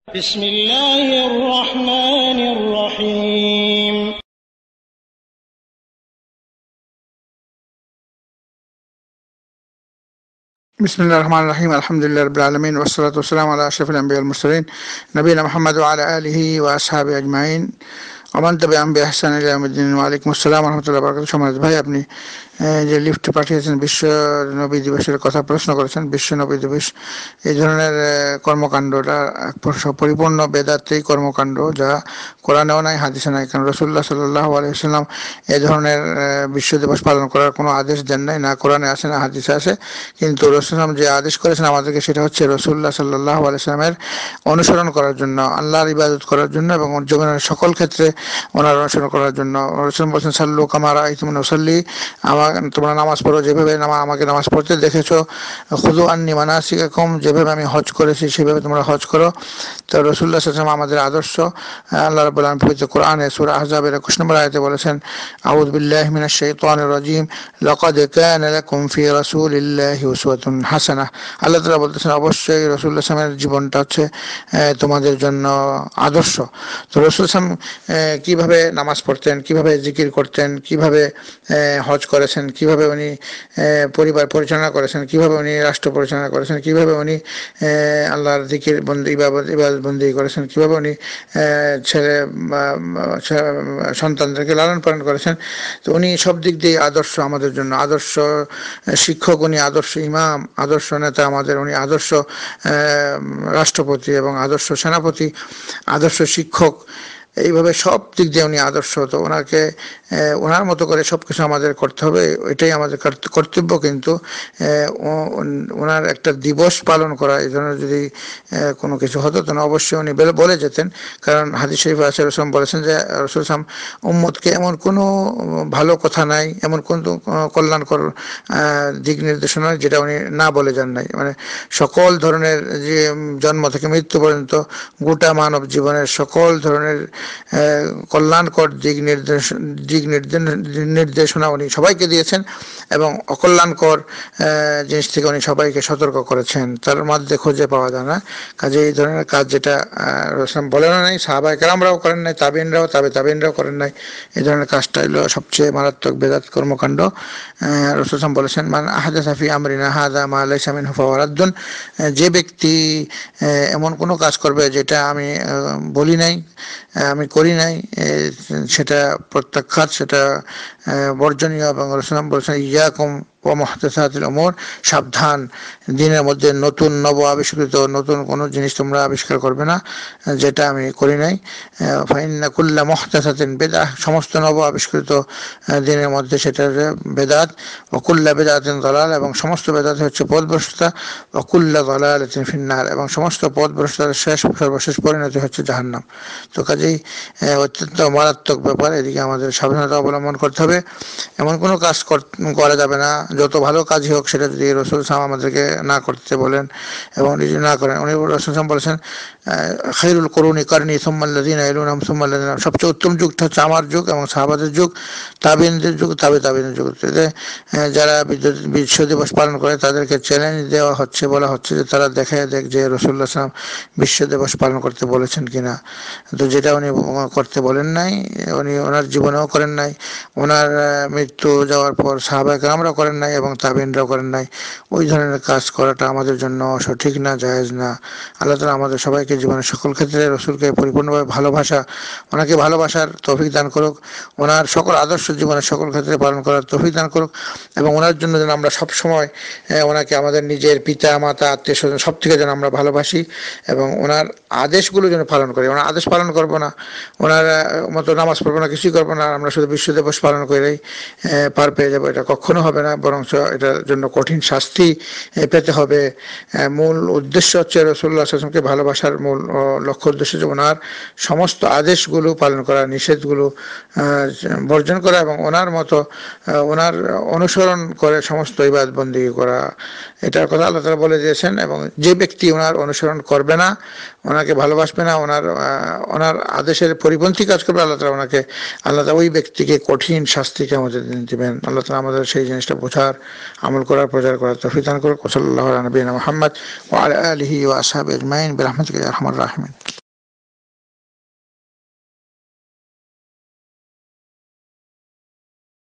بسم الله الرحمن الرحيم بسم الله الرحمن الرحيم الحمد لله رب العالمين والصلاة والسلام على أشرف الأنبياء والمرسلين نبينا محمد وعلى آله وأصحابه أجمعين ومن تبعهم بإحسان إلى يوم الدين وعليكم السلام ورحمة الله وبركاته। সম্মানিত ভাই, আপনি যে লিফট পাঠিয়েছেন বিশ্ব নবী দিবসের কথা প্রশ্ন করেছেন, বিশ্ব নবী দিবস এই ধরনের কর্মকাণ্ডটা পরিপূর্ণ বেদাতেই কর্মকাণ্ড, যা কোরআনেও নাই হাদিসে নাই। কারণ রাসূলুল্লাহ সাল্লাল্লাহু আলাইহি ওয়াসাল্লাম এই ধরনের বিশ্ব দিবস পালন করার কোনো আদেশ দেন নাই, না কোরআনে আসে না হাদিসে আসে। কিন্তু রাসূলুল্লাহ যে আদেশ করেছেন আমাদেরকে, সেটা হচ্ছে রাসূলুল্লাহ সাল্লাল্লাহু আলাইহি ওয়াসাল্লামের অনুসরণ করার জন্য, আল্লাহর ইবাদত করার জন্য এবং জীবনের সকল ক্ষেত্রে ওনার অনুসরণ করার জন্য। রাসূল বলেছেন, সাল্লু কামা রাআইতুমুনি উসাল্লি, তোমরা নামাজ পড়ো যেভাবে আমাকে নামাজ পড়তে দেখেছো। খুযু আন্নী মানাসিকাকুম, যেভাবে আমি হজ করেছি সেভাবে তোমরা হজ করো। তো রাসূলুল্লাহ সাল্লাল্লাহু আলাইহি ওয়াসাল্লাম আমাদের আদর্শ। আল্লাহ রাব্বুল আলামিন পবিত্র কোরআনে সূরা আহজাবের 21 নম্বর আয়াতে বলেছেন, আউযু বিল্লাহি মিনাশ শাইতানির রাজীম, লাকাদ কানা লাকুম ফি রাসূলিল্লাহি উসওয়াতুন হাসানাহ। আল্লাহ তাআলা বলতেছেন, অবশ্যই রাসূলুল্লাহ সাল্লাল্লাহু আলাইহি ওয়াসাল্লামের জীবনটা হচ্ছে তোমাদের জন্য আদর্শ। তো রাসূল সাল্লাল্লাহু আলাইহি ওয়াসাল্লাম কিভাবে নামাজ পড়তেন, কিভাবে জিকির করতেন, কিভাবে হজ করেছেন, কিভাবে উনি পরিবার পরিচালনা করেছেন, কিভাবে উনি রাষ্ট্র পরিচালনা করেছেন, কিভাবে উনি আল্লাহর জিকির ইবাদত বন্দি করেছেন, কিভাবে উনি ছেলে সন্তানদেরকে লালন পালন করেছেন। তো উনি সব দিক দিয়ে আদর্শ আমাদের জন্য, আদর্শ শিক্ষক উনি, আদর্শ ইমাম, আদর্শ নেতা আমাদের উনি, আদর্শ রাষ্ট্রপতি এবং আদর্শ সেনাপতি, আদর্শ শিক্ষক, এইভাবে সব দিক দিয়ে উনি আদর্শ। তো ওনাকে ওনার মতো করে সব কিছু আমাদের করতে হবে, এটাই আমাদের কর্তব্য। কিন্তু ওনার একটা দিবস পালন করা, এই ধরনের যদি কোনো কিছু হতো তাহলে অবশ্যই উনি বলে যেতেন। কারণ হাদিস শরীফে আছে, রাসূল বলেছেন যে রাসূল সাল্লাল্লাহু আলাইহি ওয়াসাল্লাম উম্মতকে এমন কোনো ভালো কথা নাই, এমন কোনো কল্যাণকর দিক নির্দেশনা যেটা উনি না বলে যান নাই। মানে সকল ধরনের, যে জন্ম থেকে মৃত্যু পর্যন্ত গোটা মানব জীবনের সকল ধরনের কল্যাণকর দিক নির্দেশনা উনি সবাইকে দিয়েছেন এবং অকল্যাণকর জিনিস থেকে উনি সবাইকে সতর্ক করেছেন। তার মধ্যে খুঁজে পাওয়া যায় না। কাজে এই ধরনের কাজ যেটা রাসূল বলেনও নাই, সাহাবায়ে কেরামরাও করেন নাই, তাবিঈনরাও তাবিঈনরাও করেন নাই, এই ধরনের কাজটা হলো সবচেয়ে মারাত্মক বেদাত কর্মকাণ্ড। রাসূল বলেছেন, মান আহদাসা ফি আমরিনা হাযা মা লাইসা মিনহু ফাহুয়া রাদ্দুন, যে ব্যক্তি এমন কোনো কাজ করবে যেটা আমি বলি নাই, আমি করি নাই, সেটা প্রত্যাখ্যাত, সেটা বর্জনীয়। এবং রাসূল বলেছেন, ইয়াকুম ওয়া মুহদাসাতিল উমুর, সাবধান, দিনের মধ্যে নতুন নব আবিষ্কৃত নতুন কোনো জিনিস তোমরা আবিষ্কার করবে না যেটা আমি করি নাই। ফাইন্না কুল্লা মুহদাসাতিন বিদআহ, সমস্ত নব আবিষ্কৃত দিনের মধ্যে সেটা বেদাত। ওয়া কুল্লা বিদআতিন দালাল, এবং সমস্ত বেদাত হচ্ছে পথভ্রষ্টতা। ওয়া কুল্লা দালালাতিন ফিন্নার, এবং সমস্ত পথভ্রষ্টতার সর্বশেষ পরিণতি হচ্ছে জাহান্নাম। তো কাজেই অত্যন্ত মারাত্মক ব্যাপার, এদিকে আমাদের সাবধানতা অবলম্বন করতে হবে। এমন কোনো কাজ করা যাবে না, যত ভালো কাজই হোক, সেটা যদি রাসূল সাল্লাল্লাহু আমাদেরকে না করতে বলেন এবং যদি না করেন। উনি রাসূল সাল্লাল্লাহু বলেছেন, খায়রুল কুরুনি কারনি সুম্মা আল্লাযিনা ইয়ালুনহুম সুম্মা আল্লাযিনা, সবচেয়ে উত্তম যুগটা হচ্ছে আমার যুগ এবং সাহাবাদের যুগ, তাবিঈনদের যুগ, তাবিঈনদের যুগ। যারা বিশ্ব দিবস পালন করে তাদেরকে চ্যালেঞ্জ দেওয়া হচ্ছে, বলা হচ্ছে যে তারা দেখ যে রাসূলুল্লাহ সাল্লাল্লাহু আলাইহি ওয়াসাল্লাম বিশ্ব দিবস পালন করতে বলেছেন কিনা। তো যেটা উনি করতে বলেন নাই, উনি ওনার জীবনেও করেন নাই, ওনার মৃত্যু যাওয়ার পর সাহাবায়ে কেরামরাও করেন নাই এবং তাবিঈনরাও করেন নাই। ওই ধরনের কাজ করাটা আমাদের জন্য সঠিক না, জায়েজ না। আল্লাহ তাআলা আমাদের সবাইকে জীবনের সকল ক্ষেত্রে রাসূলকে পরিপূর্ণভাবে ভালোবাসা, ওনাকে ভালোবাসার তৌফিক দান করুক, ওনার সকল আদর্শ জীবনের সকল ক্ষেত্রে পালন করার তৌফিক দান করুক, এবং ওনার জন্য যেন আমরা সবসময় ওনাকে আমাদের নিজের পিতা মাতা আত্মীয় স্বজন সব থেকে যেন আমরা ভালোবাসি এবং ওনার আদেশগুলো যেন পালন করি। ওনার আদেশ পালন করবো না, ওনার মতো নামাজ পড়বো না, কিছুই করবো না, আমরা শুধু বিশ্ব দিবস পালন করেই পার পেয়ে যাবো, এটা কখনো হবে না। বরং এটার জন্য কঠিন শাস্তি পেতে হবে। মূল উদ্দেশ্য হচ্ছে রাসূলুল্লাহ সাল্লাল্লাহু আলাইহি ওয়াসাল্লামকে ভালোবাসার মূল লক্ষ্য উদ্দেশ্য যে ওনার সমস্ত আদেশগুলো পালন করা, নিষেধগুলো বর্জন করা এবং ওনার মতো ওনার অনুসরণ করে সমস্ত ইবাদত বন্দেগী করা। এটার কথা আল্লাহ তাআলা বলে দিয়েছেন। এবং যে ব্যক্তি ওনার অনুসরণ করবে না, ওনাকে ভালোবাসবে না, ওনার আদেশের পরিপন্থী কাজ করবে, আল্লাহ তাআলা ওই ব্যক্তিকে কঠিন শাস্তি কিয়ামতের দিন দিবেন। আল্লাহ তাআলা আমাদের সেই জিনিসটা বোঝার, আমল করার, প্রচার করার তৌফিক দান করুক। সাল্লাল্লাহু আলা নবিয়িনা মুহাম্মদ ওয়া আলা আলিহি ওয়া আসহাবিহি আজমাইন বিরহমাতিকা ইয়া আরহামার রাহিমিন।